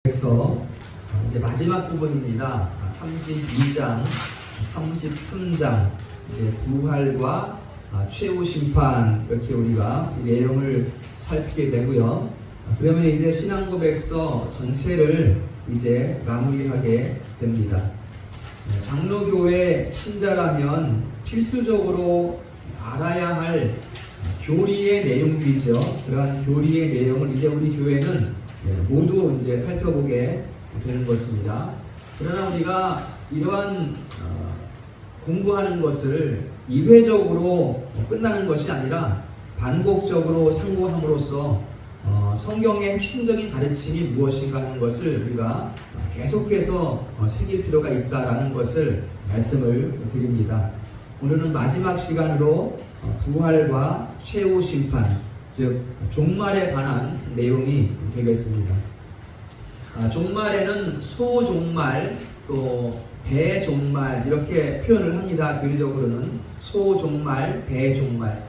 그래서 이제 마지막 부분입니다. 32장, 33장 이제 부활과 최후 심판 이렇게 우리가 이 내용을 살피게 되고요. 그러면 이제 신앙고백서 전체를 이제 마무리하게 됩니다. 장로교회 신자라면 필수적으로 알아야 할 교리의 내용들이죠. 그러한 교리의 내용을 이제 우리 교회는 모두 이제 살펴보게 되는 것입니다. 그러나 우리가 이러한 공부하는 것을 이회적으로 끝나는 것이 아니라 반복적으로 상고함으로써 성경의 핵심적인 가르침이 무엇인가 하는 것을 우리가 계속해서 새길 필요가 있다라는 것을 말씀을 드립니다. 오늘은 마지막 시간으로 부활과 최후 심판, 즉 종말에 관한 내용이 되겠습니다. 종말에는 소종말 또 대종말 이렇게 표현을 합니다. 교리적으로는 소종말, 대종말.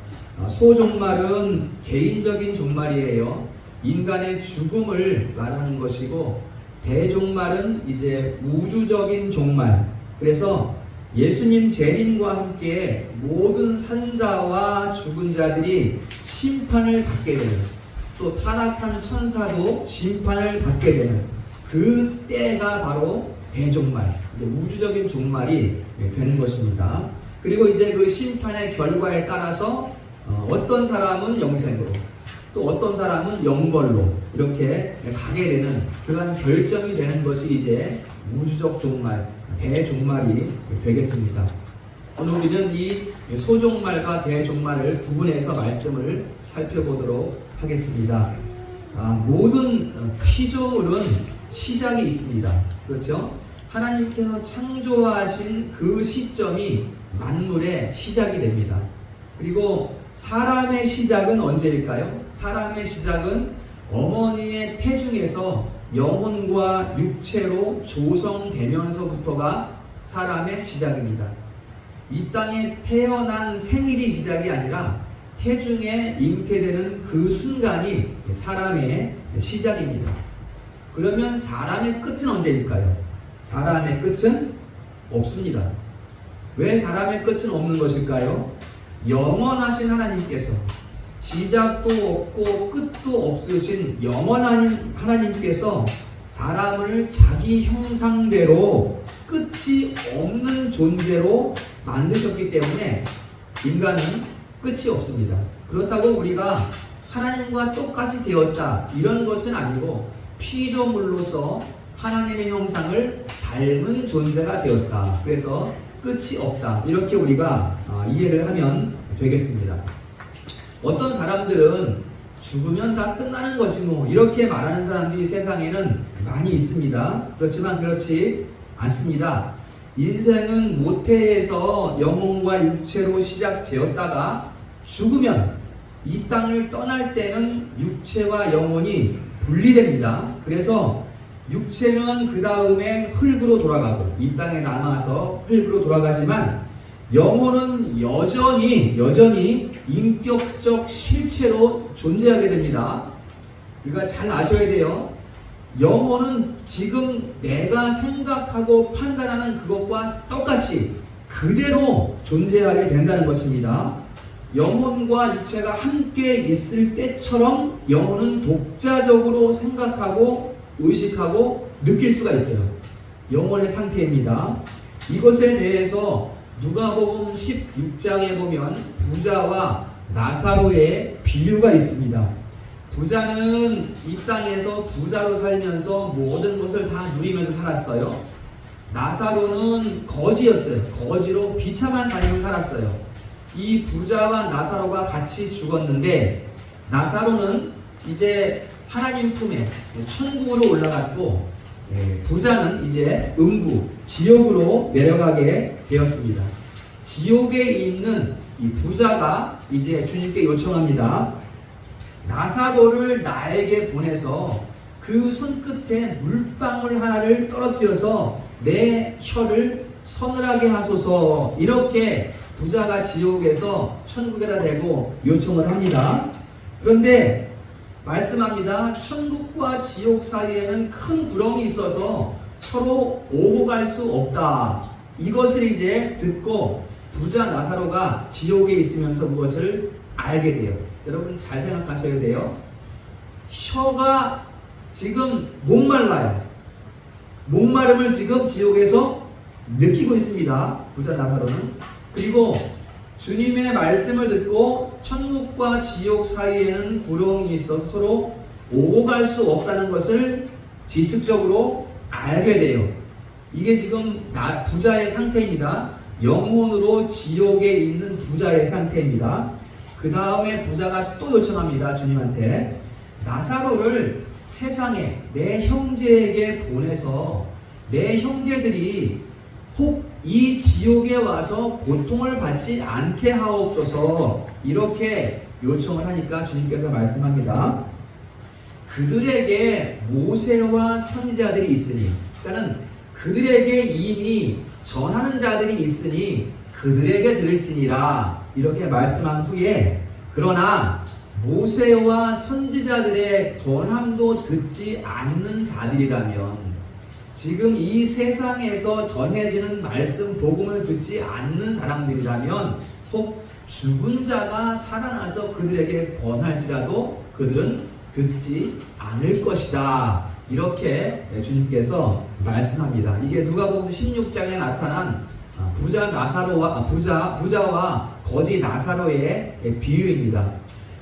소종말은 개인적인 종말이에요. 인간의 죽음을 말하는 것이고, 대종말은 이제 우주적인 종말. 그래서 예수님 재림과 함께 모든 산자와 죽은 자들이 심판을 받게 되는, 또 타락한 천사도 심판을 받게 되는 그 때가 바로 대종말, 우주적인 종말이 되는 것입니다. 그리고 이제 그 심판의 결과에 따라서 어떤 사람은 영생으로, 또 어떤 사람은 영벌로 이렇게 가게 되는 그런 결정이 되는 것이 이제 우주적 종말, 대종말이 되겠습니다. 오늘 우리는 이 소종말과 대종말을 구분해서 말씀을 살펴보도록 하겠습니다. 모든 피조물은 시작이 있습니다. 그렇죠? 하나님께서 창조하신 그 시점이 만물의 시작이 됩니다. 그리고 사람의 시작은 언제일까요? 사람의 시작은 어머니의 태중에서 영혼과 육체로 조성되면서부터가 사람의 시작입니다. 이 땅에 태어난 생일이 시작이 아니라 태중에 잉태되는 그 순간이 사람의 시작입니다. 그러면 사람의 끝은 언제일까요? 사람의 끝은 없습니다. 왜 사람의 끝은 없는 것일까요? 영원하신 하나님께서, 시작도 없고 끝도 없으신 영원한 하나님께서 사람을 자기 형상대로 끝이 없는 존재로 만드셨기 때문에 인간은 끝이 없습니다. 그렇다고 우리가 하나님과 똑같이 되었다 이런 것은 아니고, 피조물로서 하나님의 형상을 닮은 존재가 되었다. 그래서 끝이 없다. 이렇게 우리가 이해를 하면 되겠습니다. 어떤 사람들은 죽으면 다 끝나는 것이 뭐 이렇게 말하는 사람들이 세상에는 많이 있습니다. 그렇지만 그렇지 않습니다. 인생은 모태에서 영혼과 육체로 시작되었다가 죽으면, 이 땅을 떠날 때는 육체와 영혼이 분리됩니다. 그래서 육체는 그 다음에 흙으로 돌아가고, 이 땅에 남아서 흙으로 돌아가지만 영혼은 여전히 인격적 실체로 존재하게 됩니다. 우리가 잘 아셔야 돼요. 영혼은 지금 내가 생각하고 판단하는 그것과 똑같이 그대로 존재하게 된다는 것입니다. 영혼과 육체가 함께 있을 때처럼 영혼은 독자적으로 생각하고 의식하고 느낄 수가 있어요. 영혼의 상태입니다. 이것에 대해서 누가복음 16장에 보면 부자와 나사로의 비유가 있습니다. 부자는 이 땅에서 부자로 살면서 모든 것을 다 누리면서 살았어요. 나사로는 거지였어요. 거지로 비참한 삶을 살았어요. 이 부자와 나사로가 같이 죽었는데, 나사로는 이제 하나님 품에 천국으로 올라갔고, 부자는 이제 음부, 지옥으로 내려가게 되었습니다. 지옥에 있는 이 부자가 이제 주님께 요청합니다. 나사로를 나에게 보내서 그 손끝에 물방울 하나를 떨어뜨려서 내 혀를 서늘하게 하소서. 이렇게 부자가 지옥에서 천국에다 대고 요청을 합니다. 그런데 말씀합니다. 천국과 지옥 사이에는 큰 구렁이 있어서 서로 오고 갈 수 없다. 이것을 이제 듣고 부자 나사로가 지옥에 있으면서 무엇을 알게 돼요. 여러분 잘 생각하셔야 돼요. 혀가 지금 목말라요. 목마름을 지금 지옥에서 느끼고 있습니다. 부자 나사로는. 그리고 주님의 말씀을 듣고 천국과 지옥 사이에는 구렁이 있어서 서로 오고 갈 수 없다는 것을 지식적으로 알게 돼요. 이게 지금 부자의 상태입니다. 영혼으로 지옥에 있는 부자의 상태입니다. 그 다음에 부자가 또 요청합니다. 주님한테 나사로를 세상에 내 형제에게 보내서 내 형제들이 혹 이 지옥에 와서 고통을 받지 않게 하옵소서. 이렇게 요청을 하니까 주님께서 말씀합니다. 그들에게 모세와 선지자들이 있으니, 그러니까는 그들에게 이미 전하는 자들이 있으니 그들에게 들을지니라. 이렇게 말씀한 후에 그러나 모세와 선지자들의 권함도 듣지 않는 자들이라면, 지금 이 세상에서 전해지는 말씀 복음을 듣지 않는 사람들이라면 혹 죽은 자가 살아나서 그들에게 권할지라도 그들은 듣지 않을 것이다. 이렇게 주님께서 말씀합니다. 이게 누가복음 16장에 나타난 부자와 거지 나사로의 비유입니다.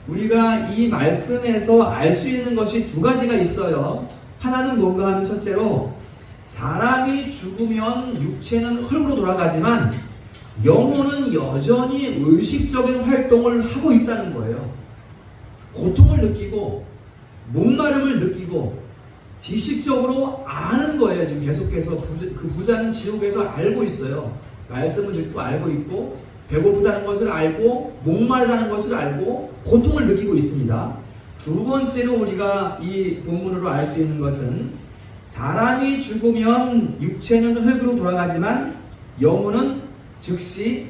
우리가 이 말씀에서 알 수 있는 것이 두 가지가 있어요. 하나는 뭔가 하면 첫째로 사람이 죽으면 육체는 흙으로 돌아가지만 영혼은 여전히 의식적인 활동을 하고 있다는 거예요. 고통을 느끼고 목마름을 느끼고 지식적으로 아는 거예요. 지금 계속해서 그 부자는 지옥에서 알고 있어요. 말씀을 듣고 알고 있고 배고프다는 것을 알고 목마르다는 것을 알고 고통을 느끼고 있습니다. 두 번째로 우리가 이 본문으로 알 수 있는 것은 사람이 죽으면 육체는 흙으로 돌아가지만 영혼은 즉시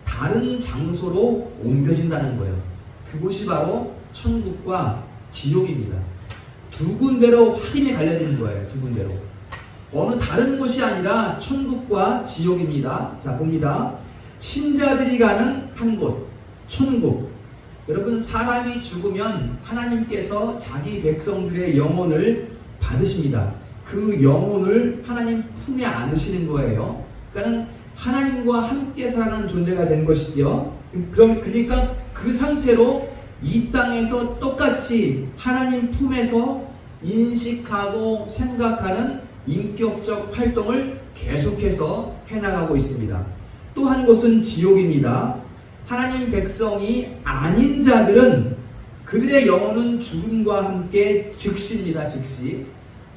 다른 장소로 옮겨진다는 거예요. 그곳이 바로 천국과 지옥입니다. 두 군데로 확인이 갈려지는 거예요. 두 군데로. 어느 다른 곳이 아니라 천국과 지옥입니다. 자, 봅니다. 신자들이 가는 한 곳, 천국. 여러분, 사람이 죽으면 하나님께서 자기 백성들의 영혼을 받으십니다. 그 영혼을 하나님 품에 안으시는 거예요. 그러니까 하나님과 함께 살아가는 존재가 된 것이죠. 그러니까 그 상태로 이 땅에서 똑같이 하나님 품에서 인식하고 생각하는 인격적 활동을 계속해서 해나가고 있습니다. 또 한 곳은 지옥입니다. 하나님 백성이 아닌 자들은 그들의 영혼은 죽음과 함께 즉시입니다. 즉시.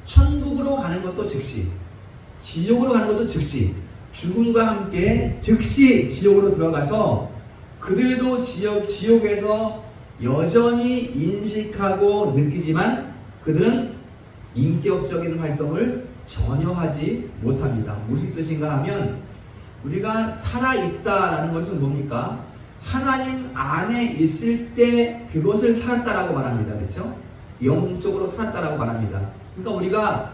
천국으로 가는 것도 즉시, 지옥으로 가는 것도 즉시, 죽음과 함께 즉시 지옥으로 들어가서 그들도 지옥에서 여전히 인식하고 느끼지만 그들은 인격적인 활동을 전혀 하지 못합니다. 무슨 뜻인가 하면 우리가 살아있다라는 것은 뭡니까? 하나님 안에 있을 때 그것을 살았다라고 말합니다. 그렇죠? 영적으로 살았다라고 말합니다. 그러니까 우리가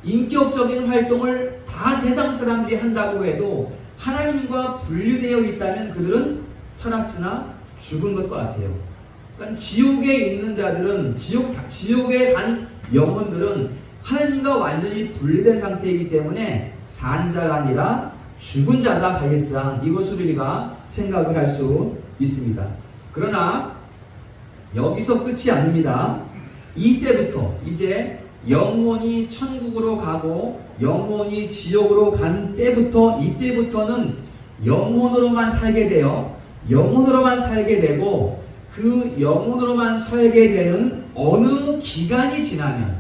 인격적인 활동을 다 세상 사람들이 한다고 해도 하나님과 분리되어 있다면 그들은 살았으나 죽은 것과 같아요. 그러니까 지옥에 있는 자들은 지옥에 간 영혼들은 하나님과 완전히 분리된 상태이기 때문에 산 자가 아니라 죽은 자다. 사실상 이것을 우리가 생각을 할 수 있습니다. 그러나 여기서 끝이 아닙니다. 이때부터 이제 영혼이 천국으로 가고 영혼이 지옥으로 간 때부터, 이때부터는 영혼으로만 살게 돼요. 영혼으로만 살게 되고 그 영혼으로만 살게 되는 어느 기간이 지나면,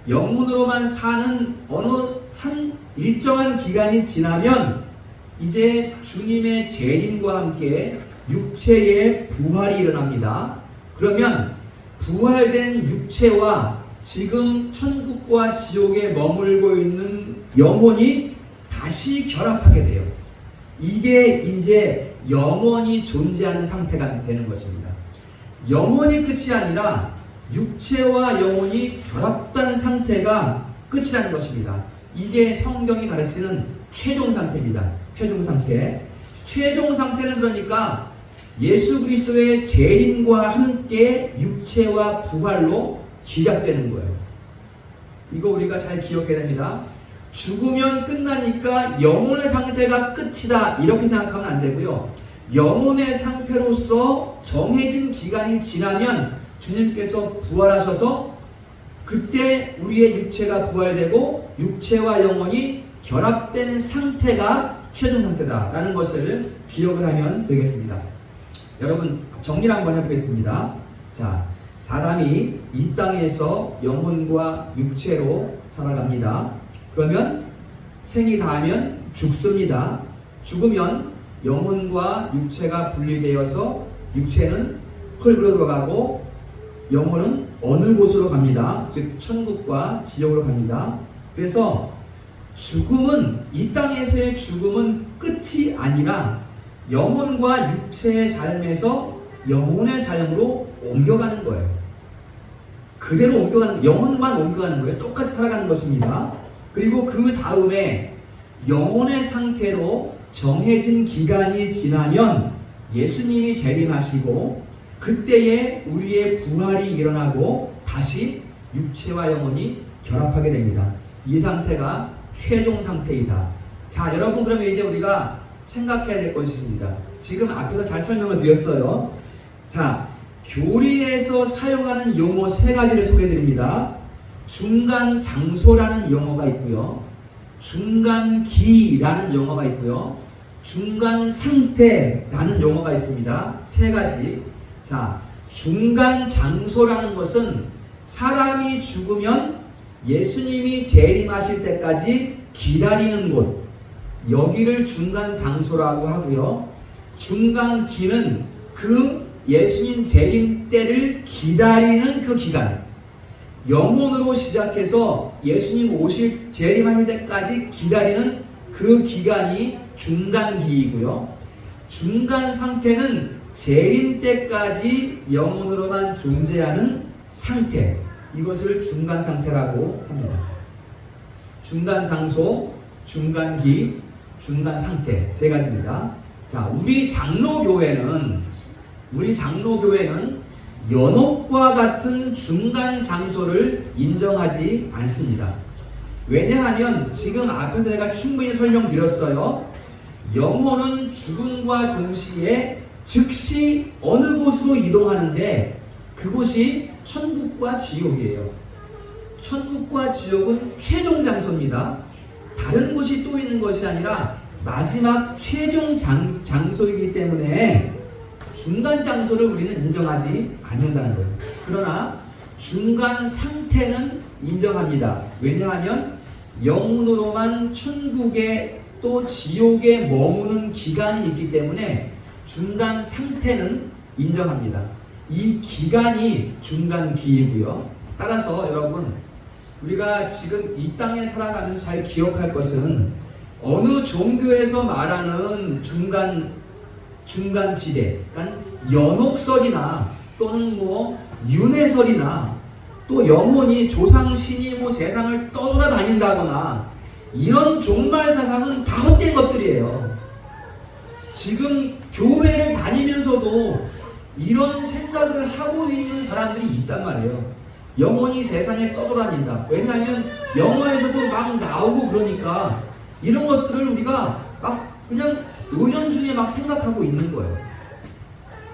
영혼으로만 사는 어느 한 일정한 기간이 지나면 이제 주님의 재림과 함께 육체의 부활이 일어납니다. 그러면 부활된 육체와 지금 천국과 지옥에 머물고 있는 영혼이 다시 결합하게 돼요. 이게 이제 영원히 존재하는 상태가 되는 것입니다. 영혼이 끝이 아니라 육체와 영혼이 결합된 상태가 끝이라는 것입니다. 이게 성경이 가르치는 최종 상태입니다. 최종 상태. 최종 상태는 그러니까 예수 그리스도의 재림과 함께 육체와 부활로 시작되는 거예요. 이거 우리가 잘 기억해야 됩니다. 죽으면 끝나니까 영혼의 상태가 끝이다 이렇게 생각하면 안 되고요. 영혼의 상태로서 정해진 기간이 지나면 주님께서 부활하셔서 그때 우리의 육체가 부활되고 육체와 영혼이 결합된 상태가 최종 상태다라는 것을 기억을 하면 되겠습니다. 여러분 정리를 한번 해보겠습니다. 자, 사람이 이 땅에서 영혼과 육체로 살아갑니다. 그러면 생이 닿으면 죽습니다. 죽으면 영혼과 육체가 분리되어서 육체는 흙으로 들어가고 영혼은 어느 곳으로 갑니다. 즉 천국과 지옥으로 갑니다. 그래서 죽음은 이 땅에서의 죽음은 끝이 아니라 영혼과 육체의 삶에서 영혼의 삶으로 옮겨가는 거예요. 그대로 옮겨가는, 영혼만 옮겨가는 거예요. 똑같이 살아가는 것입니다. 그리고 그 다음에 영혼의 상태로 정해진 기간이 지나면 예수님이 재림하시고 그때에 우리의 부활이 일어나고 다시 육체와 영혼이 결합하게 됩니다. 이 상태가 최종 상태이다. 자, 여러분 그러면 이제 우리가 생각해야 될 것이 있습니다. 지금 앞에서 잘 설명을 드렸어요. 자, 교리에서 사용하는 용어 세 가지를 소개해 드립니다. 중간 장소라는 용어가 있고요. 중간 기라는 용어가 있고요. 중간 상태라는 용어가 있습니다. 세 가지. 자, 중간 장소라는 것은 사람이 죽으면 예수님이 재림하실 때까지 기다리는 곳, 여기를 중간 장소라고 하고요. 중간 기는 그 예수님 재림 때를 기다리는 그 기간, 영혼으로 시작해서 예수님 오실 재림하실 때까지 기다리는 그 기간이 중간기이고요. 중간 상태는 재림 때까지 영혼으로만 존재하는 상태, 이것을 중간 상태라고 합니다. 중간 장소, 중간기, 중간 상태 세 가지입니다. 자, 우리 장로교회는 연옥과 같은 중간 장소를 인정하지 않습니다. 왜냐하면 지금 앞에서 제가 충분히 설명드렸어요. 영혼은 죽음과 동시에 즉시 어느 곳으로 이동하는데 그곳이 천국과 지옥이에요. 천국과 지옥은 최종 장소입니다. 다른 곳이 또 있는 것이 아니라 마지막 최종 장소이기 때문에 중간 장소를 우리는 인정하지 않는다는 거예요. 그러나 중간 상태는 인정합니다. 왜냐하면 영혼으로만 천국에 또 지옥에 머무는 기간이 있기 때문에 중간 상태는 인정합니다. 이 기간이 중간기이고요. 따라서 여러분, 우리가 지금 이 땅에 살아가면서 잘 기억할 것은 어느 종교에서 말하는 중간지대, 그러니까 연옥설이나 또는 윤회설이나 또 영혼이 조상신이 세상을 떠돌아다닌다거나 이런 종말 사상은 다 헛된 것들이에요. 지금 교회를 다니면서도 이런 생각을 하고 있는 사람들이 있단 말이에요. 영혼이 세상에 떠돌아다닌다. 왜냐하면 영화에서도 막 나오고 그러니까 이런 것들을 우리가 막 그냥 은연중에 막 생각하고 있는 거예요.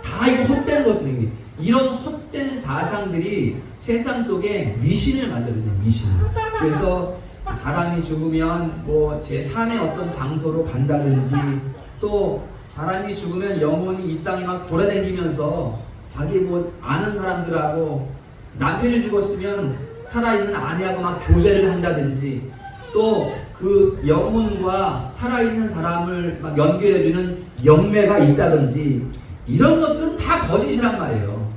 다 이거 헛된 것들이, 이런 헛된 사상들이 세상 속에 미신을 만들어내요. 미신. 그래서 사람이 죽으면 제3의 어떤 장소로 간다든지, 또 사람이 죽으면 영혼이 이 땅에 막 돌아다니면서 자기 아는 사람들하고, 남편이 죽었으면 살아있는 아내하고 막 교제를 한다든지, 또 그 영혼과 살아있는 사람을 막 연결해주는 영매가 있다든지, 이런 것들은 다 거짓이란 말이에요.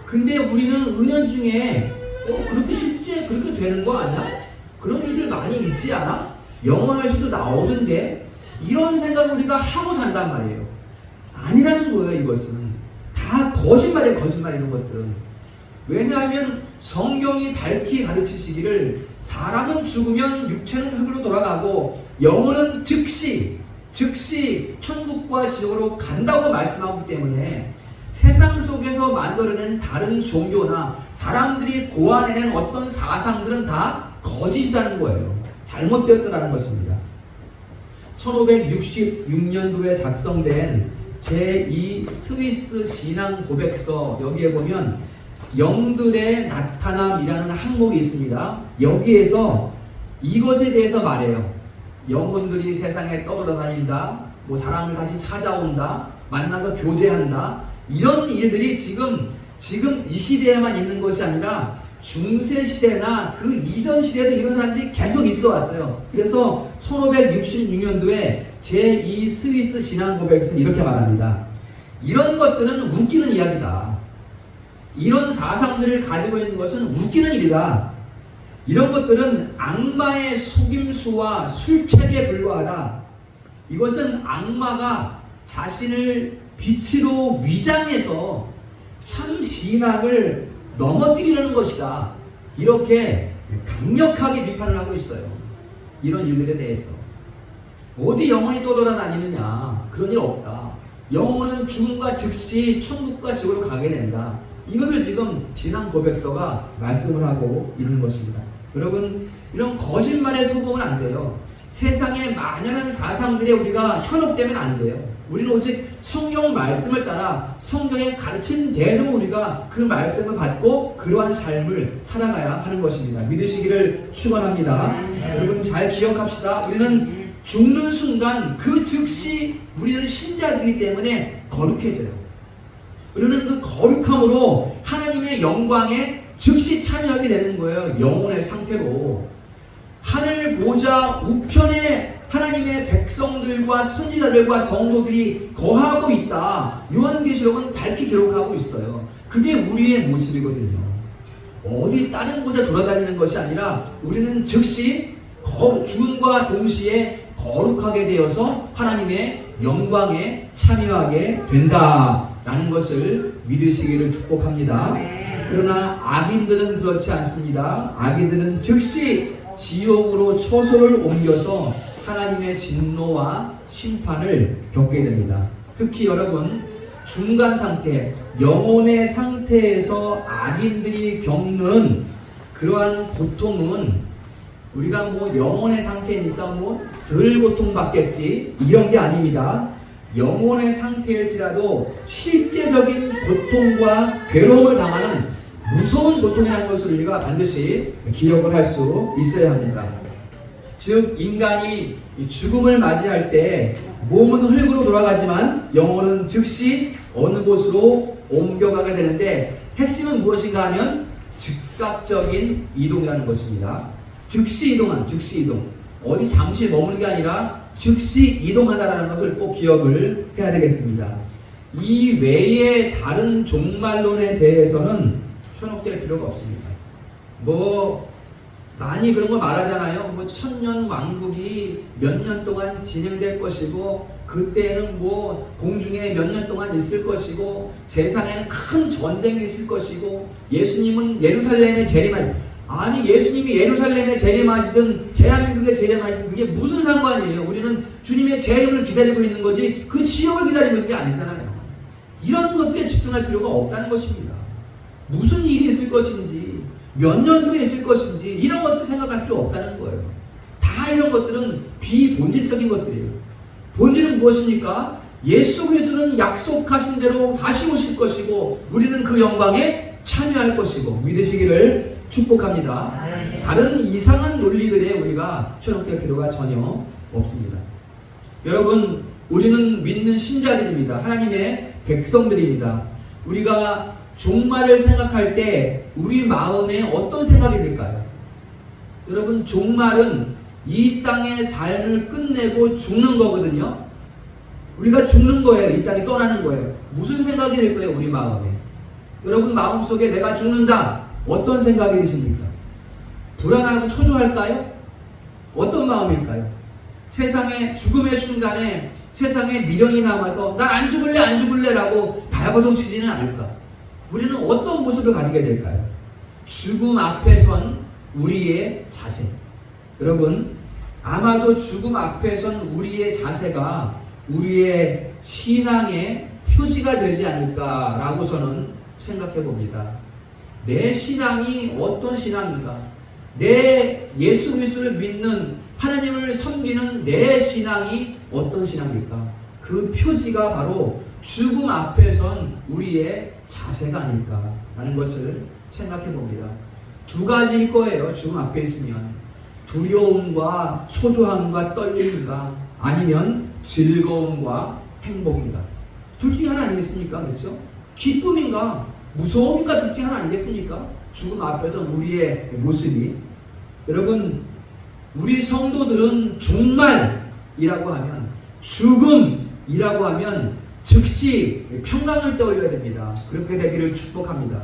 근데 우리는 은연중에 그렇게 실제 그렇게 되는 거 아니야? 그런 일들 많이 있지 않아? 영화에서도 나오던데, 이런 생각을 우리가 하고 산단 말이에요. 아니라는 거예요. 이것은 다 거짓말이에요. 거짓말. 이런 것들은 왜냐하면 성경이 밝히 가르치시기를 사람은 죽으면 육체는 흙으로 돌아가고 영혼은 즉시 천국과 지옥으로 간다고 말씀하기 때문에 세상 속에서 만들어낸 다른 종교나 사람들이 고안해낸 어떤 사상들은 다 거짓이라는 거예요. 잘못되었다는 것입니다. 1566년도에 작성된 제2 스위스 신앙 고백서, 여기에 보면 영들의 나타남이라는 항목이 있습니다. 여기에서 이것에 대해서 말해요. 영혼들이 세상에 떠돌아다닌다, 사람을 다시 찾아온다, 만나서 교제한다, 이런 일들이 지금 이 시대에만 있는 것이 아니라 중세 시대나 그 이전 시대에도 이런 사람들이 계속 있어 왔어요. 그래서 1566년도에 제2 스위스 신앙 고백서는 이렇게 말합니다. 이런 것들은 웃기는 이야기다. 이런 사상들을 가지고 있는 것은 웃기는 일이다. 이런 것들은 악마의 속임수와 술책에 불과하다. 이것은 악마가 자신을 빛으로 위장해서 참 신앙을 넘어뜨리려는 것이다. 이렇게 강력하게 비판을 하고 있어요. 이런 일들에 대해서. 어디 영혼이 떠돌아다니느냐, 그런 일 없다. 영혼은 죽음과 즉시 천국과 지옥으로 가게 된다. 이것을 지금 신앙 고백서가 말씀을 하고 있는 것입니다. 여러분, 이런 거짓말에 속으면 안 돼요. 세상에 만연한 사상들에 우리가 현혹되면 안 돼요. 우리는 오직 성경 말씀을 따라 성경에 가르친 대로 우리가 그 말씀을 받고 그러한 삶을 살아가야 하는 것입니다. 믿으시기를 축원합니다. 여러분, 잘 기억합시다. 우리는 죽는 순간 그 즉시 우리는 신자들이기 때문에 거룩해져요. 우리는 그 거룩함으로 하나님의 영광에 즉시 참여하게 되는 거예요. 영혼의 상태로. 하늘 보좌 우편에 하나님의 백성들과 선지자들과 성도들이 거하고 있다. 요한계시록은 밝히 기록하고 있어요. 그게 우리의 모습이거든요. 어디 다른 곳에 돌아다니는 것이 아니라 우리는 즉시 죽음과 동시에 거룩하게 되어서 하나님의 영광에 참여하게 된다라는 것을 믿으시기를 축복합니다. 그러나 악인들은 그렇지 않습니다. 악인들은 즉시 지옥으로 처소를 옮겨서 하나님의 진노와 심판을 겪게 됩니다. 특히 여러분, 중간 상태, 영혼의 상태에서 악인들이 겪는 그러한 고통은 우리가 영혼의 상태니까 덜 고통받겠지, 이런 게 아닙니다. 영혼의 상태일지라도 실제적인 고통과 괴로움을 당하는 무서운 고통이라는 것을 우리가 반드시 기억을 할 수 있어야 합니다. 즉, 인간이 죽음을 맞이할 때 몸은 흙으로 돌아가지만 영혼은 즉시 어느 곳으로 옮겨가게 되는데, 핵심은 무엇인가 하면 즉각적인 이동이라는 것입니다. 즉시 이동. 어디 잠시 머무는 게 아니라 즉시 이동한다는 것을 꼭 기억을 해야 되겠습니다. 이 외에 다른 종말론에 대해서는 현혹될 필요가 없습니다. 많이 그런 거 말하잖아요. 천년 왕국이 몇 년 동안 진행될 것이고, 그때는 공중에 몇 년 동안 있을 것이고, 세상에는 큰 전쟁이 있을 것이고, 예수님은 예루살렘에 재림하시고. 아니, 예수님이 예루살렘에 재림하시든 대한민국에 재림하시든 그게 무슨 상관이에요? 우리는 주님의 재림을 기다리고 있는 거지 그 지역을 기다리고 있는 게 아니잖아요. 이런 것들에 집중할 필요가 없다는 것입니다. 무슨 일이 있을 것인지, 몇 년 후에 있을 것인지, 이런 것들 생각할 필요 없다는 거예요. 다 이런 것들은 비본질적인 것들이에요. 본질은 무엇입니까? 예수 그리스도는 약속하신 대로 다시 오실 것이고, 우리는 그 영광에 참여할 것이고, 믿으시기를 축복합니다. 다른 이상한 논리들에 우리가 현혹될 필요가 전혀 없습니다. 여러분, 우리는 믿는 신자들입니다. 하나님의 백성들입니다. 우리가 종말을 생각할 때 우리 마음에 어떤 생각이 들까요? 여러분, 종말은 이 땅의 삶을 끝내고 죽는 거거든요. 우리가 죽는 거예요. 이 땅에 떠나는 거예요. 무슨 생각이 들 거예요? 우리 마음에. 여러분 마음속에 내가 죽는다, 어떤 생각이 드십니까? 불안하고 초조할까요? 어떤 마음일까요? 세상에 죽음의 순간에 세상에 미련이 남아서 난 안 죽을래 라고 발버둥 치지는 않을까? 우리는 어떤 모습을 가지게 될까요? 죽음 앞에 선 우리의 자세. 여러분, 아마도 죽음 앞에 선 우리의 자세가 우리의 신앙의 표지가 되지 않을까라고 저는 생각해 봅니다. 내 신앙이 어떤 신앙인가? 내 예수 그리스도를 믿는 하나님을 섬기는 내 신앙이 어떤 신앙일까? 그 표지가 바로 죽음 앞에 선 우리의 자세가 아닐까라는 것을 생각해 봅니다. 두 가지일 거예요. 죽음 앞에 있으면 두려움과 초조함과 떨림인가, 아니면 즐거움과 행복인가. 둘 중에 하나 아니겠습니까? 그렇죠? 기쁨인가 무서움인가, 둘 중에 하나 아니겠습니까? 죽음 앞에 선 우리의 모습이. 여러분, 우리 성도들은 종말이라고 하면, 죽음이라고 하면 즉시 평강을 떠올려야 됩니다. 그렇게 되기를 축복합니다.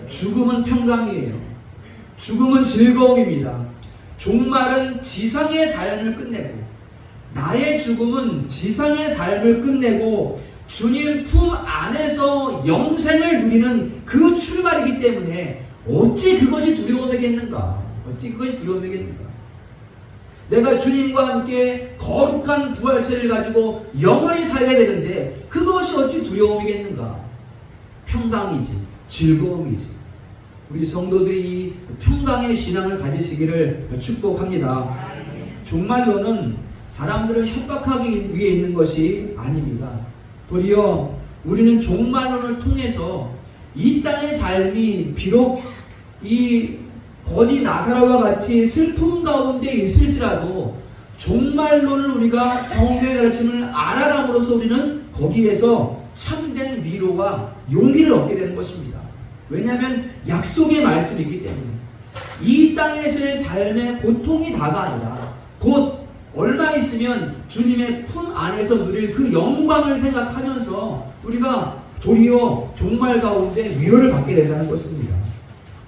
죽음은 평강이에요. 죽음은 즐거움입니다. 종말은 지상의 삶을 끝내고, 나의 죽음은 지상의 삶을 끝내고 주님 품 안에서 영생을 누리는 그 출발이기 때문에 어찌 그것이 두려움이겠는가? 어찌 그것이 두려움이겠는가? 내가 주님과 함께 거룩한 부활체를 가지고 영원히 살게 되는데 그것이 어찌 두려움이겠는가? 평강이지, 즐거움이지. 우리 성도들이 평강의 신앙을 가지시기를 축복합니다. 종말론은 사람들을 협박하기 위해 있는 것이 아닙니다. 도리어 우리는 종말론을 통해서 이 땅의 삶이 비록 이 거지 나사로와 같이 슬픔 가운데 있을지라도 종말론을 우리가 성경의 가르침을 알아감으로써 우리는 거기에서 참된 위로와 용기를 얻게 되는 것입니다. 왜냐하면 약속의 말씀이 있기 때문에 이 땅에서의 삶의 고통이 다가 아니라 곧 얼마 있으면 주님의 품 안에서 누릴 그 영광을 생각하면서 우리가 도리어 종말 가운데 위로를 받게 된다는 것입니다.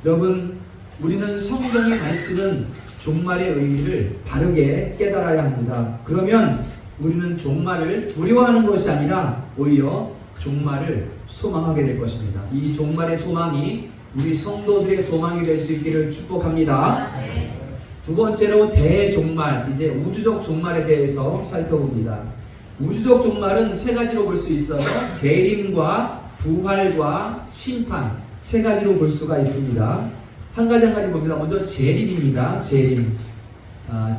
여러분, 우리는 성경이 가르치는 종말의 의미를 바르게 깨달아야 합니다. 그러면 우리는 종말을 두려워하는 것이 아니라 오히려 종말을 소망하게 될 것입니다. 이 종말의 소망이 우리 성도들의 소망이 될 수 있기를 축복합니다. 두 번째로 대종말, 이제 우주적 종말에 대해서 살펴봅니다. 우주적 종말은 세 가지로 볼 수 있어요. 재림과 부활과 심판, 세 가지로 볼 수가 있습니다. 한 가지 한 가지 봅니다. 먼저 재림입니다. 재림.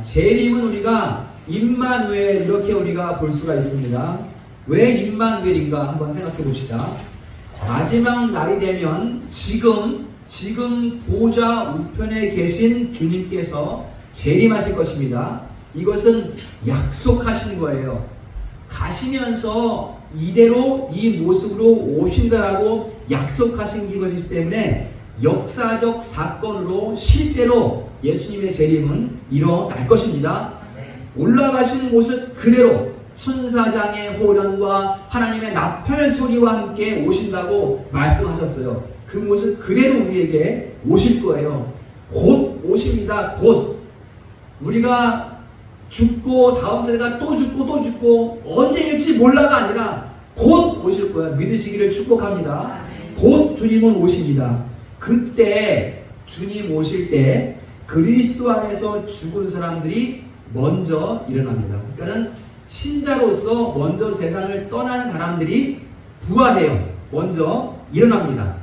재림은 우리가 임마누엘 이렇게 우리가 볼 수가 있습니다. 왜 임마누엘인가 한번 생각해 봅시다. 마지막 날이 되면 지금 보좌 우편에 계신 주님께서 재림하실 것입니다. 이것은 약속하신 거예요. 가시면서 이대로 이 모습으로 오신다라고 약속하신 것이기 때문에 역사적 사건으로 실제로 예수님의 재림은 일어날 것입니다. 올라가신 모습 그대로 천사장의 호련과 하나님의 나팔 소리와 함께 오신다고 말씀하셨어요. 그 모습 그대로 우리에게 오실 거예요. 곧 오십니다. 곧. 우리가 죽고 다음 세대가 또 죽고 또 죽고 언제일지 몰라가 아니라 곧 오실 거예요. 믿으시기를 축복합니다. 곧 주님은 오십니다. 그때 주님 오실 때 그리스도 안에서 죽은 사람들이 먼저 일어납니다. 그러니까는 신자로서 먼저 세상을 떠난 사람들이 부활해요. 먼저 일어납니다.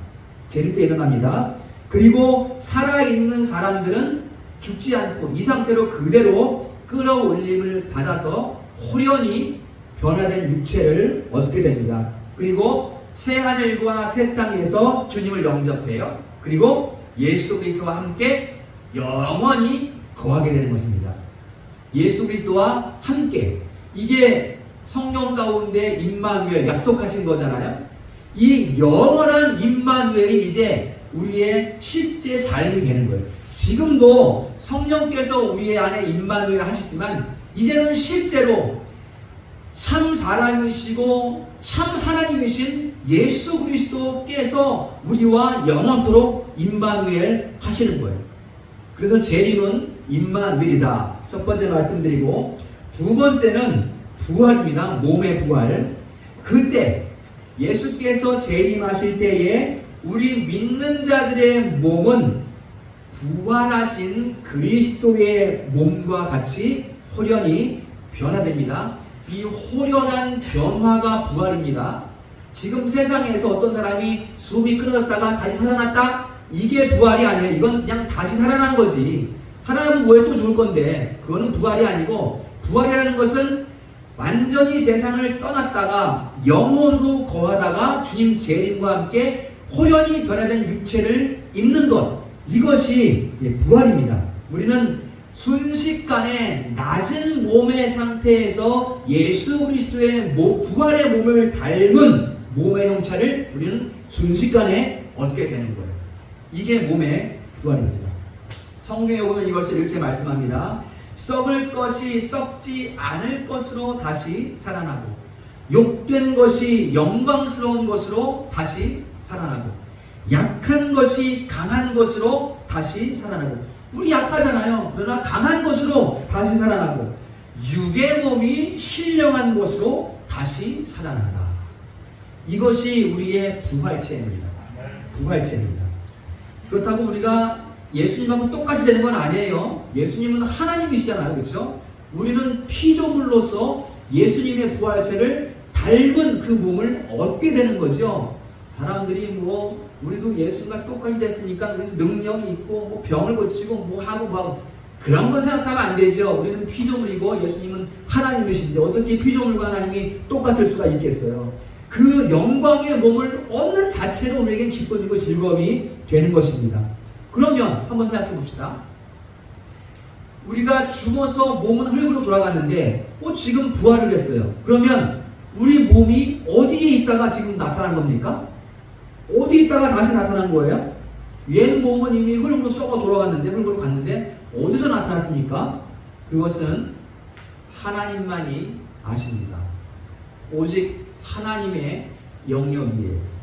재림 때 일어납니다. 그리고 살아있는 사람들은 죽지 않고 이 상태로 그대로 끌어올림을 받아서 호련히 변화된 육체를 얻게 됩니다. 그리고 새 하늘과 새 땅에서 주님을 영접해요. 그리고 예수 그리스도와 함께 영원히 거하게 되는 것입니다. 예수 그리스도와 함께, 이게 성경 가운데 임마누엘 약속하신 거잖아요. 이 영원한 임마누엘이 이제 우리의 실제 삶이 되는 거예요. 지금도 성령께서 우리 안에 임마누엘 하시지만 이제는 실제로 참 사람이시고 참 하나님이신 예수 그리스도께서 우리와 영원토록 임마누엘 하시는 거예요. 그래서 재림은 임마누엘이다. 첫 번째 말씀드리고, 두 번째는 부활입니다. 몸의 부활. 그때 예수께서 재림하실 때에 우리 믿는 자들의 몸은 부활하신 그리스도의 몸과 같이 호련히 변화됩니다. 이 호련한 변화가 부활입니다. 지금 세상에서 어떤 사람이 숨이 끊어졌다가 다시 살아났다? 이게 부활이 아니에요. 이건 그냥 다시 살아난 거지. 살아나면 뭐해? 또 죽을 건데 그거는 부활이 아니고, 부활이라는 것은 완전히 세상을 떠났다가 영혼으로 거하다가 주님 재림과 함께 호련히 변화된 육체를 입는 것, 이것이 부활입니다. 우리는 순식간에 낮은 몸의 상태에서 예수 그리스도의 부활의 몸을 닮은 몸의 형체를 우리는 순식간에 얻게 되는 거예요. 이게 몸의 부활입니다. 성경에 보면 이것을 이렇게 말씀합니다. 썩을 것이 썩지 않을 것으로 다시 살아나고, 욕된 것이 영광스러운 것으로 다시 살아나고, 약한 것이 강한 것으로 다시 살아나고. 우리 약하잖아요. 그러나 강한 것으로 다시 살아나고, 육의 몸이 신령한 것으로 다시 살아난다. 이것이 우리의 부활체입니다. 부활체입니다. 그렇다고 우리가 예수님하고 똑같이 되는 건 아니에요. 예수님은 하나님이시잖아요. 그렇죠? 우리는 피조물로서 예수님의 부활체를 닮은 그 몸을 얻게 되는 거죠. 사람들이 우리도 예수님과 똑같이 됐으니까 우리도 능력이 있고 병을 고치고 하고 그런 거 생각하면 안 되죠. 우리는 피조물이고 예수님은 하나님이신데 어떻게 피조물과 하나님이 똑같을 수가 있겠어요. 그 영광의 몸을 얻는 자체로 우리에겐 기쁨이고 즐거움이 되는 것입니다. 그러면 한번 생각해 봅시다. 우리가 죽어서 몸은 흙으로 돌아갔는데 지금 부활을 했어요. 그러면 우리 몸이 어디에 있다가 지금 나타난 겁니까? 어디에 있다가 다시 나타난 거예요? 옛 몸은 이미 흙으로 썩어 돌아갔는데, 흙으로 갔는데 어디서 나타났습니까? 그것은 하나님만이 아십니다. 오직 하나님의 영역이에요.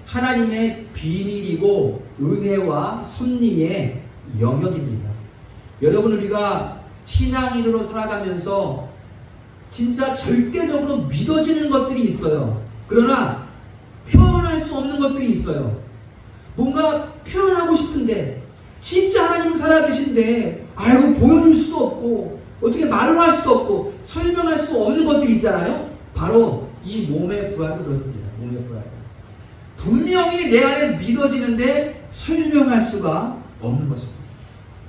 하나님의 비밀이고 은혜와 섭리의 영역입니다. 여러분, 우리가 신앙인으로 살아가면서 진짜 절대적으로 믿어지는 것들이 있어요. 그러나 표현할 수 없는 것들이 있어요. 뭔가 표현하고 싶은데, 진짜 하나님은 살아계신데 보여줄 수도 없고 어떻게 말을 할 수도 없고 설명할 수 없는 것들이 있잖아요. 바로 이 몸의 부활도 그렇습니다. 몸의 부활. 분명히 내 안에 믿어지는데 설명할 수가 없는 것입니다.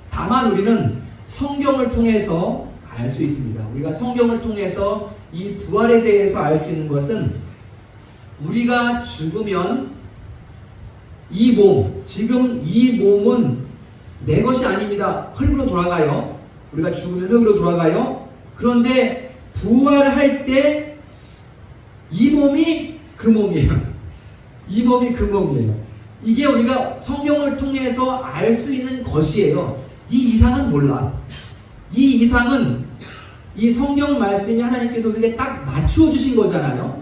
다만 우리는 성경을 통해서 알 수 있습니다. 우리가 성경을 통해서 이 부활에 대해서 알 수 있는 것은, 우리가 죽으면 이 몸, 지금 이 몸은 내 것이 아닙니다. 흙으로 돌아가요. 우리가 죽으면 흙으로 돌아가요. 그런데 부활할 때 이 몸이 그 몸이에요. 이 몸이 그 몸이에요. 이게 우리가 성경을 통해서 알 수 있는 것이에요. 이 이상은 몰라. 이 이상은 이 성경 말씀이 하나님께서 우리에게 딱 맞추어 주신 거잖아요.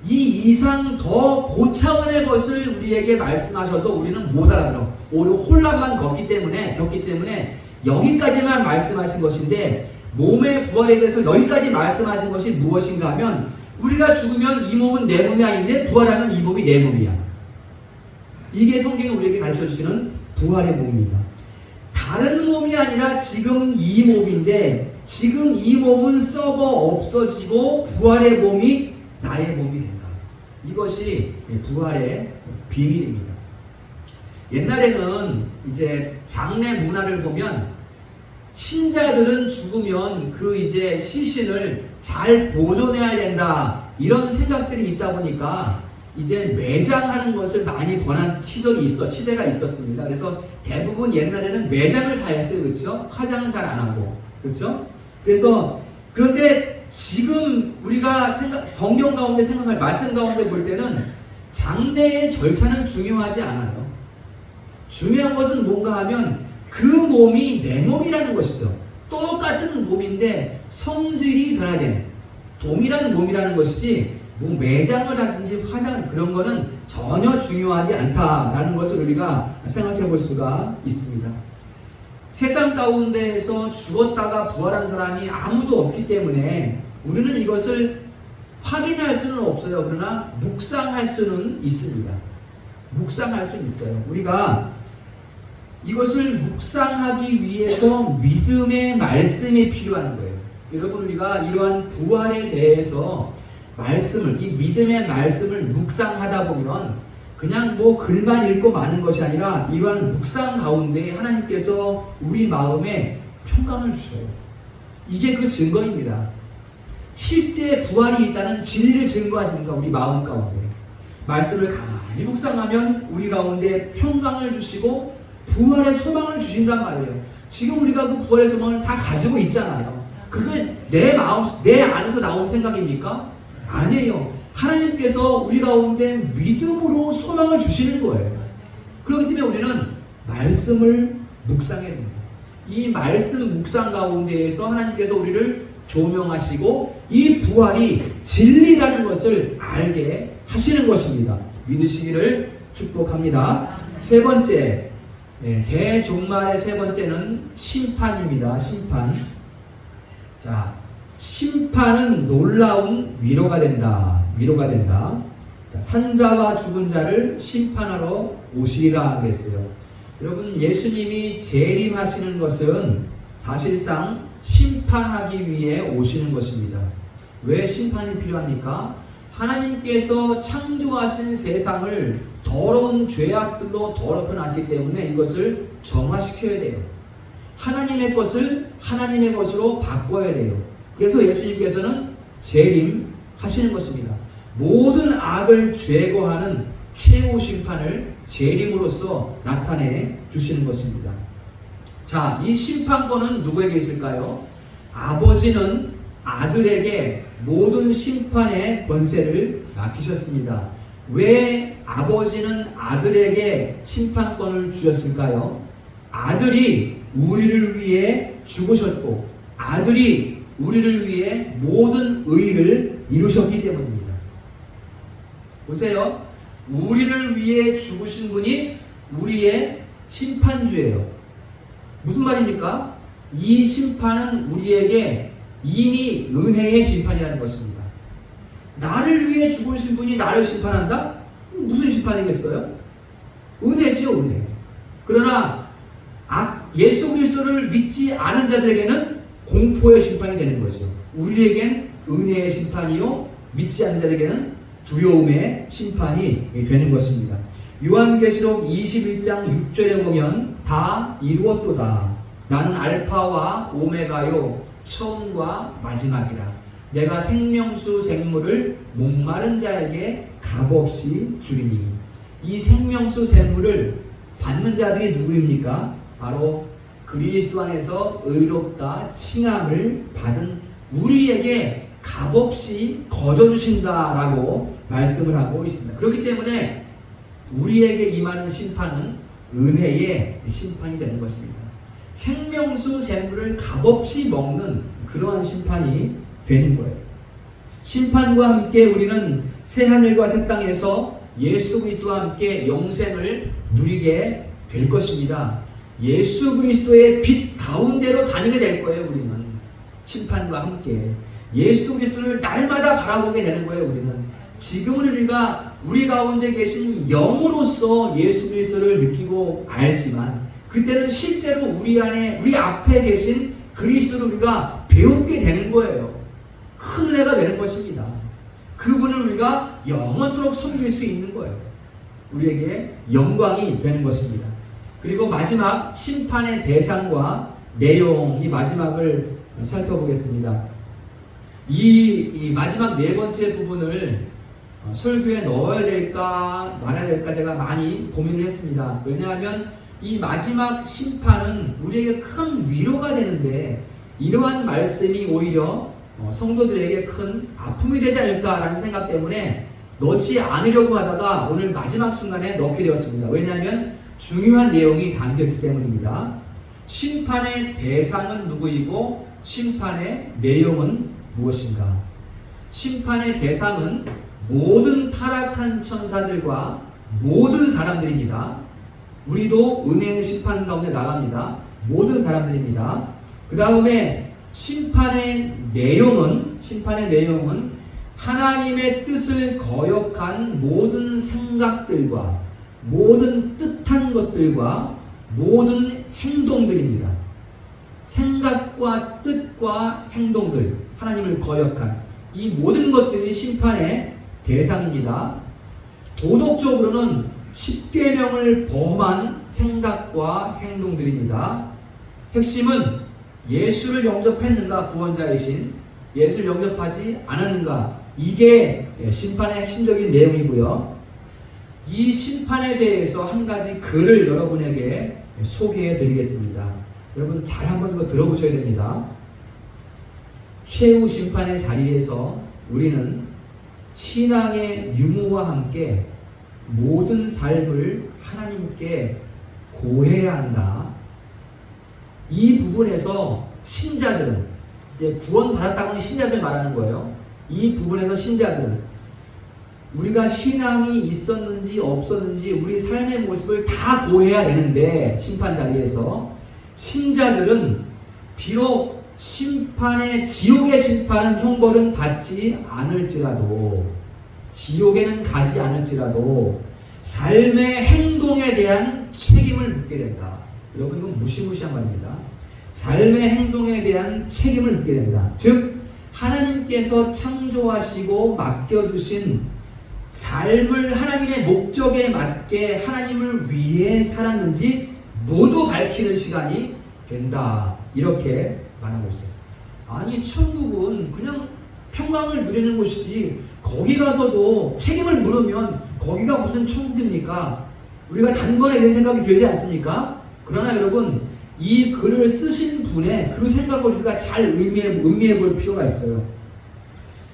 이 이상 더 고차원의 것을 우리에게 말씀하셔도 우리는 못 알아들어. 오히려 혼란만 겪기 때문에 여기까지만 말씀하신 것인데, 몸의 부활에 대해서 여기까지 말씀하신 것이 무엇인가 하면, 우리가 죽으면 이 몸은 내 몸이 아닌데 부활하면 이 몸이 내 몸이야. 이게 성경이 우리에게 가르쳐주시는 부활의 몸입니다. 다른 몸이 아니라 지금 이 몸인데, 지금 이 몸은 썩어 없어지고 부활의 몸이 나의 몸이 된다. 이것이 부활의 비밀입니다. 옛날에는 이제 장례 문화를 보면 신자들은 죽으면 그 시신을 잘 보존해야 된다, 이런 생각들이 있다 보니까 이제 매장하는 것을 많이 권한 시대가 있었습니다. 그래서 대부분 옛날에는 매장을 다 했어요. 그렇죠? 화장 잘 안 하고. 그렇죠? 그런데 지금 우리가 성경 가운데 생각할 말씀 가운데 볼 때는 장례의 절차는 중요하지 않아요. 중요한 것은 뭔가 하면 그 몸이 내 몸이라는 것이죠. 똑같은 몸인데 성질이 변화된 동일한 몸이라는 것이지, 매장을 하든지 화장을, 그런 거는 전혀 중요하지 않다라는 것을 우리가 생각해 볼 수가 있습니다. 세상 가운데에서 죽었다가 부활한 사람이 아무도 없기 때문에 우리는 이것을 확인할 수는 없어요. 그러나 묵상할 수는 있습니다. 묵상할 수 있어요. 우리가 이것을 묵상하기 위해서 믿음의 말씀이 필요한 거예요. 여러분, 우리가 이러한 부활에 대해서 이 믿음의 말씀을 묵상하다 보면 그냥 뭐 글만 읽고 마는 것이 아니라 이러한 묵상 가운데 하나님께서 우리 마음에 평강을 주셔요. 이게 그 증거입니다. 실제 부활이 있다는 진리를 증거하십니다. 우리 마음 가운데 말씀을 가만히 묵상하면 우리 가운데 평강을 주시고 부활의 소망을 주신단 말이에요. 지금 우리가 그 부활의 소망을 다 가지고 있잖아요. 그게 내 안에서 나온 생각입니까? 아니에요. 하나님께서 우리 가운데 믿음으로 소망을 주시는 거예요. 그렇기 때문에 우리는 말씀을 묵상해야 됩니다. 이 말씀 묵상 가운데에서 하나님께서 우리를 조명하시고 이 부활이 진리라는 것을 알게 하시는 것입니다. 믿으시기를 축복합니다. 세 번째, 대종말의 세 번째는 심판입니다. 심판. 자, 심판은 놀라운 위로가 된다. 자, 산자와 죽은 자를 심판하러 오시리라 하겠어요. 여러분, 예수님이 재림하시는 것은 사실상 심판하기 위해 오시는 것입니다. 왜 심판이 필요합니까? 하나님께서 창조하신 세상을 더러운 죄악들로 더럽혀 놨기 때문에 이것을 정화시켜야 돼요. 하나님의 것을 하나님의 것으로 바꿔야 돼요. 그래서 예수님께서는 재림하시는 것입니다. 모든 악을 제거하는 최후 심판을 재림으로써 나타내 주시는 것입니다. 자, 이 심판권은 누구에게 있을까요? 아버지는 아들에게 모든 심판의 권세를 맡기셨습니다. 왜 아버지는 아들에게 심판권을 주셨을까요? 아들이 우리를 위해 죽으셨고 아들이 우리를 위해 모든 의를 이루셨기 때문입니다. 보세요. 우리를 위해 죽으신 분이 우리의 심판주예요. 무슨 말입니까? 이 심판은 우리에게 이미 은혜의 심판이라는 것입니다. 나를 위해 죽으신 분이 나를 심판한다? 무슨 심판이겠어요? 은혜지요, 은혜. 그러나 예수 그리스도를 믿지 않은 자들에게는 공포의 심판이 되는 거죠. 우리에겐 은혜의 심판이요, 믿지 않는 자들에게는 두려움의 심판이 되는 것입니다. 요한계시록 21장 6절에 보면 다 이루었도다. 나는 알파와 오메가요 처음과 마지막이라. 내가 생명수 샘물을 목마른 자에게 값없이 주리니. 이 생명수 샘물을 받는 자들이 누구입니까? 바로 그리스도 안에서 의롭다 칭함을 받은 우리에게 값없이 거저주신다라고 말씀을 하고 있습니다. 그렇기 때문에 우리에게 임하는 심판은 은혜의 심판이 되는 것입니다. 생명수 샘물을 값없이 먹는 그러한 심판이 되는 거예요. 심판과 함께 우리는 새하늘과 새 땅에서 예수 그리스도와 함께 영생을 누리게 될 것입니다. 예수 그리스도의 빛 가운데로 다니게 될 거예요. 우리는 심판과 함께 예수 그리스도를 날마다 바라보게 되는 거예요. 우리는 지금은 우리가 우리 가운데 계신 영으로서 예수 그리스도를 느끼고 알지만 그때는 실제로 우리 앞에 계신 그리스도를 우리가 배우게 되는 거예요. 큰 은혜가 되는 것입니다. 그분을 우리가 영원토록 섬길 수 있는 거예요. 우리에게 영광이 되는 것입니다. 그리고 마지막 심판의 대상과 내용, 이 마지막을 살펴보겠습니다. 이 마지막 네 번째 부분을 설교에 넣어야 될까 말아야 될까 제가 많이 고민을 했습니다. 왜냐하면 이 마지막 심판은 우리에게 큰 위로가 되는데 이러한 말씀이 오히려 성도들에게 큰 아픔이 되지 않을까라는 생각 때문에 넣지 않으려고 하다가 오늘 마지막 순간에 넣게 되었습니다. 왜냐하면 중요한 내용이 담겼기 때문입니다. 심판의 대상은 누구이고 심판의 내용은 무엇인가? 심판의 대상은 모든 타락한 천사들과 모든 사람들입니다. 우리도 은혜의 심판 가운데 나갑니다. 모든 사람들입니다. 그 다음에 심판의 내용은 하나님의 뜻을 거역한 모든 생각들과 모든 뜻한 것들과 모든 행동들입니다. 생각과 뜻과 행동들, 하나님을 거역한 이 모든 것들이 심판의 대상입니다. 도덕적으로는 십계명을 범한 생각과 행동들입니다. 핵심은 예수를 영접했는가, 구원자이신 예수를 영접하지 않았는가, 이게 심판의 핵심적인 내용이고요. 이 심판에 대해서 한 가지 글을 여러분에게 소개해 드리겠습니다. 여러분 잘 한번 이거 들어보셔야 됩니다. 최후 심판의 자리에서 우리는 신앙의 유무와 함께 모든 삶을 하나님께 고해야 한다. 이 부분에서 신자들은, 이제 구원받았다고 하는 신자들 말하는 거예요. 이 부분에서 신자들은 우리가 신앙이 있었는지 없었는지 우리 삶의 모습을 다 고해야 되는데, 심판 자리에서 신자들은 비록 심판의, 지옥의 심판은 형벌은 받지 않을지라도, 지옥에는 가지 않을지라도 삶의 행동에 대한 책임을 묻게 된다. 여러분 이건 무시무시한 말입니다. 삶의 행동에 대한 책임을 묻게 된다. 즉 하나님께서 창조하시고 맡겨주신 삶을 하나님의 목적에 맞게 하나님을 위해 살았는지 모두 밝히는 시간이 된다. 이렇게 말하고 있어요. 아니 천국은 그냥 평강을 누리는 곳이지 거기 가서도 책임을 물으면 거기가 무슨 천국입니까? 우리가 단번에 이런 생각이 들지 않습니까? 그러나 여러분 이 글을 쓰신 분의 그 생각을 우리가 잘 음미해 볼 필요가 있어요.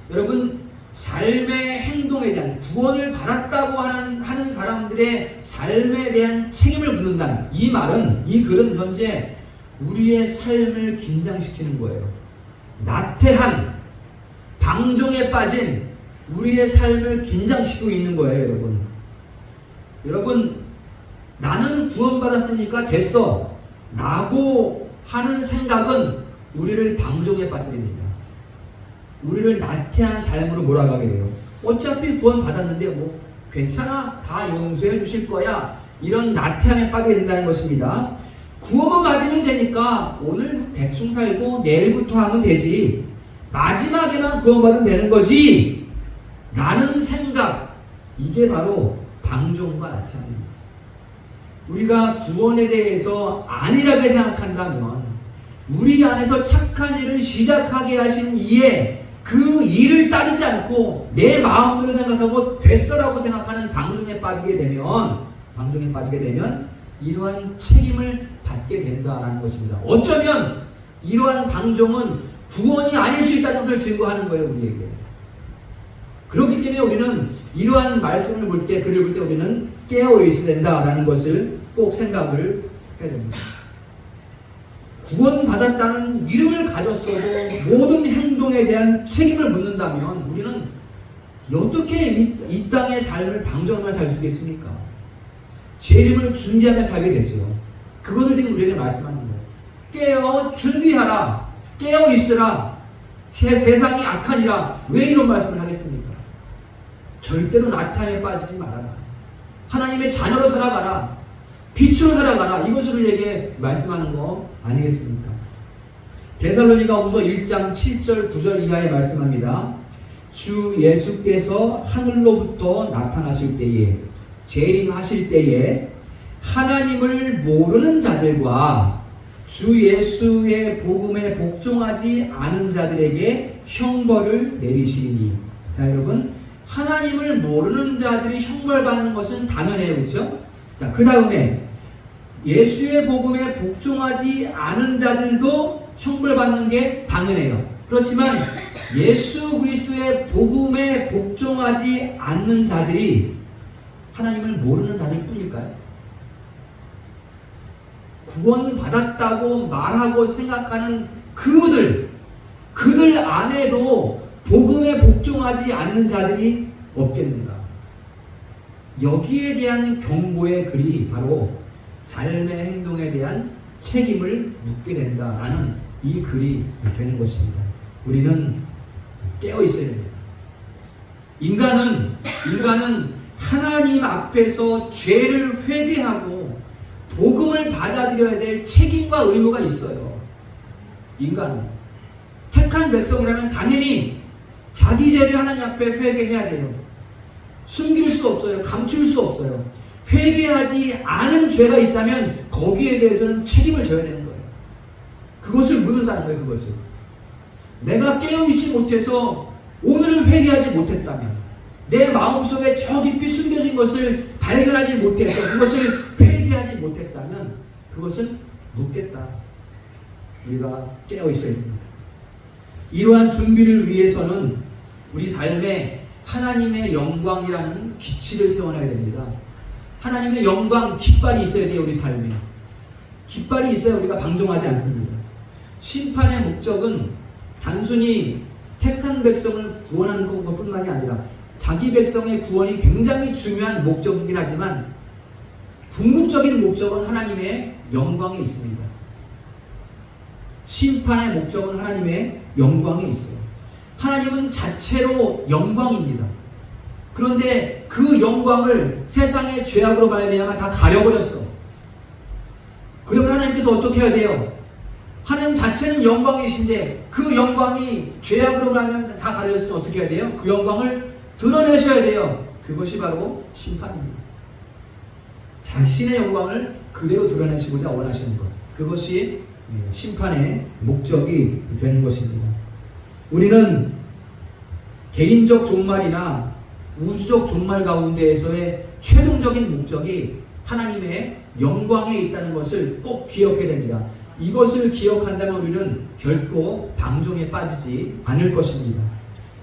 여러분 삶의 행동에 대한, 구원을 받았다고 하는 사람들의 삶에 대한 책임을 묻는다는 이 말은, 이 글은 현재 우리의 삶을 긴장시키는 거예요. 나태한, 방종에 빠진 우리의 삶을 긴장시키고 있는 거예요, 여러분. 여러분, 나는 구원받았으니까 됐어 라고 하는 생각은 우리를 방종에 빠뜨립니다. 우리를 나태한 삶으로 몰아가게 돼요. 어차피 구원받았는데 뭐 괜찮아, 다 용서해 주실 거야, 이런 나태함에 빠지게 된다는 것입니다. 구원만 받으면 되니까 오늘 대충 살고 내일부터 하면 되지, 마지막에만 구원받으면 되는 거지 라는 생각, 이게 바로 방종과 나태함입니다. 우리가 구원에 대해서 안일하게 생각한다면 우리 안에서 착한 일을 시작하게 하신 이에 그 일을 따르지 않고 내 마음으로 생각하고 됐어라고 생각하는 방종에 빠지게 되면 이러한 책임을 받게 된다라는 것입니다. 어쩌면 이러한 방종은 구원이 아닐 수 있다는 것을 증거하는 거예요, 우리에게. 그렇기 때문에 우리는 이러한 말씀을 볼 때, 글을 볼 때 우리는 깨어 있어야 된다라는 것을 꼭 생각을 해야 됩니다. 구원받았다는 이름을 가졌어도 모든 행동에 대한 책임을 묻는다면 우리는 어떻게 이 땅의 삶을 방종하며 살 수 있겠습니까? 재림을 준비하며 살게 되죠. 그것을 지금 우리에게 말씀하는 거예요. 깨어 준비하라, 깨어 있으라, 세상이 악하니라. 왜 이런 말씀을 하겠습니까? 절대로 나태함에 빠지지 말아라. 하나님의 자녀로 살아가라. 빛으로 살아가라. 이것을 우리에게 말씀하는 거 아니겠습니까? 데살로니가후서 1장 7절 9절 이하에 말씀합니다. 주 예수께서 하늘로부터 나타나실 때에, 재림하실 때에 하나님을 모르는 자들과 주 예수의 복음에 복종하지 않은 자들에게 형벌을 내리시니. 자, 여러분, 하나님을 모르는 자들이 형벌받는 것은 당연해요, 그렇죠? 자, 그 다음에 예수의 복음에 복종하지 않은 자들도 형벌받는 게 당연해요. 그렇지만 예수 그리스도의 복음에 복종하지 않는 자들이 하나님을 모르는 자들 뿐일까요? 구원받았다고 말하고 생각하는 그들 안에도 복음에 복종하지 않는 자들이 없겠는가? 여기에 대한 경고의 글이 바로 삶의 행동에 대한 책임을 묻게 된다라는 이 글이 되는 것입니다. 우리는 깨어 있어야 됩니다. 인간은 하나님 앞에서 죄를 회개하고 복음을 받아들여야 될 책임과 의무가 있어요. 인간은. 택한 백성이라면 당연히 자기 죄를 하나님 앞에 회개해야 돼요. 숨길 수 없어요. 감출 수 없어요. 회개하지 않은 죄가 있다면 거기에 대해서는 책임을 져야 되는 거예요. 그것을 묻는다는 거예요. 그것을. 내가 깨어있지 못해서 오늘 회개하지 못했다면, 내 마음속에 저 깊이 숨겨진 것을 발견하지 못해서 그것을 회개하지 못했다면 그것은 묻겠다. 우리가 깨어있어야 됩니다. 이러한 준비를 위해서는 우리 삶에 하나님의 영광이라는 기치를 세워놔야 됩니다. 하나님의 영광, 깃발이 있어야 돼요. 우리 삶에. 깃발이 있어야 우리가 방종하지 않습니다. 심판의 목적은 단순히 택한 백성을 구원하는 것뿐만이 아니라 자기 백성의 구원이 굉장히 중요한 목적이긴 하지만 궁극적인 목적은 하나님의 영광에 있습니다. 심판의 목적은 하나님의 영광에 있어요. 하나님은 자체로 영광입니다. 그런데 그 영광을 세상의 죄악으로 말미암아 다 가려버렸어. 그러면 하나님께서 어떻게 해야 돼요? 하나님 자체는 영광이신데 그 영광이 죄악으로 말미암아 다 가려졌으면 어떻게 해야 돼요? 그 영광을 드러내셔야 돼요. 그것이 바로 심판입니다. 자신의 영광을 그대로 드러내시고자 원하시는 것. 그것이 심판의 목적이 되는 것입니다. 우리는 개인적 종말이나 우주적 종말 가운데에서의 최종적인 목적이 하나님의 영광에 있다는 것을 꼭 기억해야 됩니다. 이것을 기억한다면 우리는 결코 방종에 빠지지 않을 것입니다.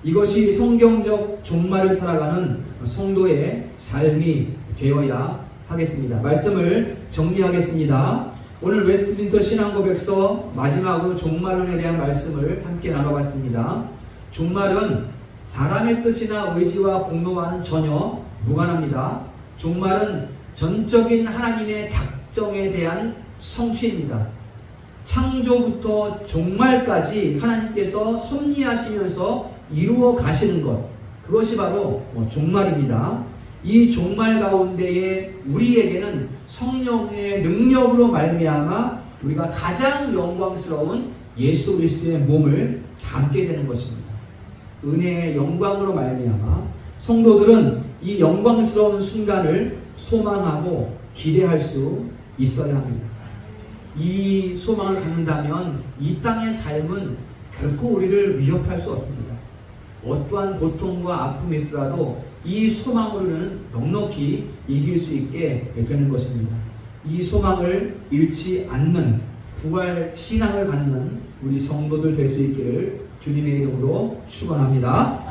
이것이 성경적 종말을 살아가는 성도의 삶이 되어야 하겠습니다. 말씀을 정리하겠습니다. 오늘 웨스트민스터 신앙고백서 마지막으로 종말론에 대한 말씀을 함께 나눠봤습니다. 종말은 사람의 뜻이나 의지와 공로와는 전혀 무관합니다. 종말은 전적인 하나님의 작정에 대한 성취입니다. 창조부터 종말까지 하나님께서 섭리하시면서 이루어 가시는 것, 그것이 바로 종말입니다. 이 종말 가운데에 우리에게는 성령의 능력으로 말미암아 우리가 가장 영광스러운 예수 그리스도의 몸을 담게 되는 것입니다. 은혜의 영광으로 말미암아 성도들은 이 영광스러운 순간을 소망하고 기대할 수 있어야 합니다. 이 소망을 갖는다면 이 땅의 삶은 결코 우리를 위협할 수 없습니다. 어떠한 고통과 아픔이 있더라도 이 소망으로는 넉넉히 이길 수 있게 되는 것입니다. 이 소망을 잃지 않는 부활 신앙을 갖는 우리 성도들 될 수 있기를 주님의 이름으로 축원합니다.